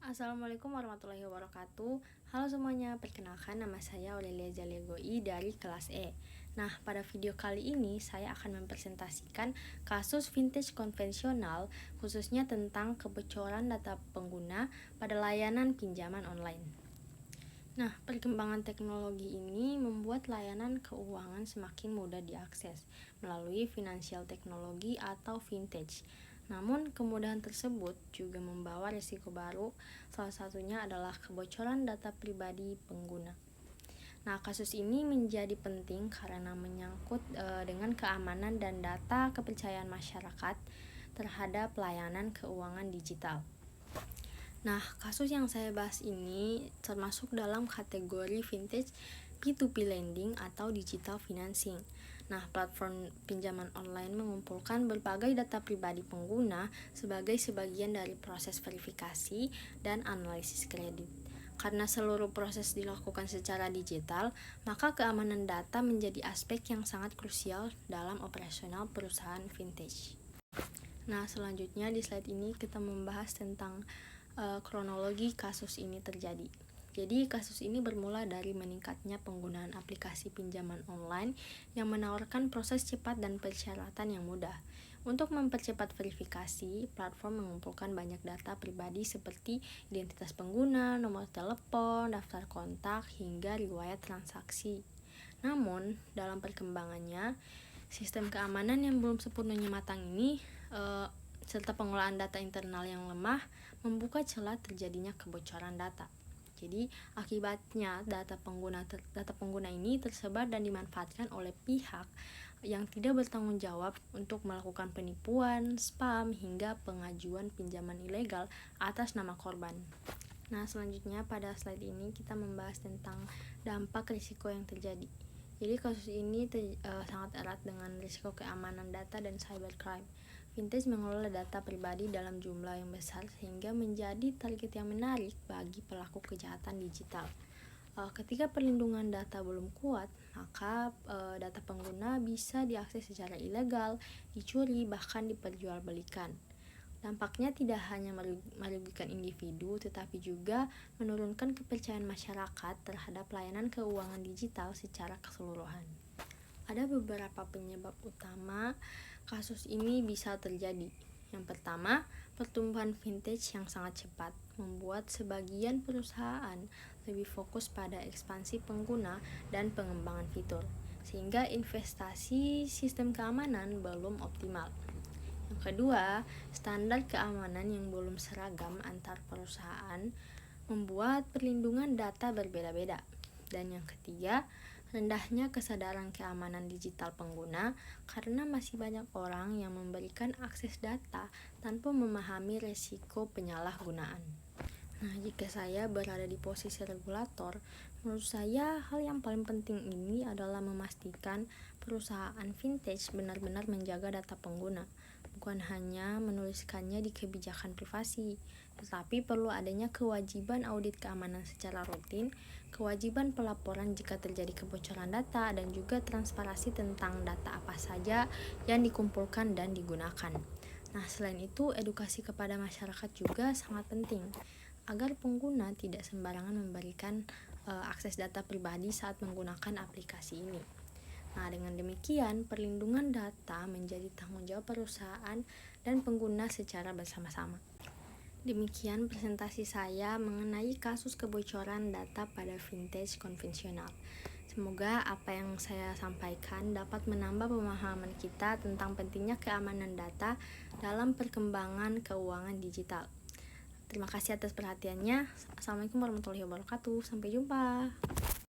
Assalamualaikum warahmatullahi wabarakatuh. Halo semuanya, perkenalkan nama saya Aurelia Zaliagoi dari kelas E. Nah, pada video kali ini saya akan mempresentasikan kasus vintage konvensional, khususnya tentang kebocoran data pengguna pada layanan pinjaman online. Nah, perkembangan teknologi ini membuat layanan keuangan semakin mudah diakses melalui financial teknologi atau vintage. Namun, kemudahan tersebut juga membawa risiko baru, salah satunya adalah kebocoran data pribadi pengguna. Nah, kasus ini menjadi penting karena menyangkut dengan keamanan dan data kepercayaan masyarakat terhadap layanan keuangan digital. Nah, kasus yang saya bahas ini termasuk dalam kategori vintage P2P lending atau digital financing. Nah, platform pinjaman online mengumpulkan berbagai data pribadi pengguna sebagai sebagian dari proses verifikasi dan analisis kredit. Karena seluruh proses dilakukan secara digital, maka keamanan data menjadi aspek yang sangat krusial dalam operasional perusahaan vintage. Nah, selanjutnya di slide ini kita membahas tentang kronologi kasus ini terjadi. Jadi, kasus ini bermula dari meningkatnya penggunaan aplikasi pinjaman online yang menawarkan proses cepat dan persyaratan yang mudah. Untuk mempercepat verifikasi, platform mengumpulkan banyak data pribadi seperti identitas pengguna, nomor telepon, daftar kontak, hingga riwayat transaksi. Namun, dalam perkembangannya, sistem keamanan yang belum sepenuhnya matang ini serta pengolahan data internal yang lemah membuka celah terjadinya kebocoran data. Jadi, akibatnya data pengguna ini tersebar dan dimanfaatkan oleh pihak yang tidak bertanggung jawab untuk melakukan penipuan, spam, hingga pengajuan pinjaman ilegal atas nama korban. Nah, selanjutnya pada slide ini kita membahas tentang dampak risiko yang terjadi. Jadi kasus ini sangat erat dengan risiko keamanan data dan cybercrime. Vintage mengelola data pribadi dalam jumlah yang besar sehingga menjadi target yang menarik bagi pelaku kejahatan digital. Ketika perlindungan data belum kuat, maka data pengguna bisa diakses secara ilegal, dicuri, bahkan diperjualbelikan. Dampaknya tidak hanya merugikan individu, tetapi juga menurunkan kepercayaan masyarakat terhadap layanan keuangan digital secara keseluruhan. Ada beberapa penyebab utama kasus ini bisa terjadi. Yang pertama, pertumbuhan vintage yang sangat cepat membuat sebagian perusahaan lebih fokus pada ekspansi pengguna dan pengembangan fitur, sehingga investasi sistem keamanan belum optimal. Yang kedua, standar keamanan yang belum seragam antar perusahaan membuat perlindungan data berbeda-beda. Dan yang ketiga, rendahnya kesadaran keamanan digital pengguna karena masih banyak orang yang memberikan akses data tanpa memahami risiko penyalahgunaan. Nah, jika saya berada di posisi regulator, menurut saya hal yang paling penting ini adalah memastikan perusahaan vintage benar-benar menjaga data pengguna, bukan hanya menuliskannya di kebijakan privasi, tetapi perlu adanya kewajiban audit keamanan secara rutin, kewajiban pelaporan jika terjadi kebocoran data, dan juga transparansi tentang data apa saja yang dikumpulkan dan digunakan. Nah, selain itu, edukasi kepada masyarakat juga sangat penting agar pengguna tidak sembarangan memberikan akses data pribadi saat menggunakan aplikasi ini. Nah, dengan demikian, perlindungan data menjadi tanggung jawab perusahaan dan pengguna secara bersama-sama. Demikian presentasi saya mengenai kasus kebocoran data pada vintage konvensional. Semoga apa yang saya sampaikan dapat menambah pemahaman kita tentang pentingnya keamanan data dalam perkembangan keuangan digital. Terima kasih atas perhatiannya. Assalamualaikum warahmatullahi wabarakatuh. Sampai jumpa.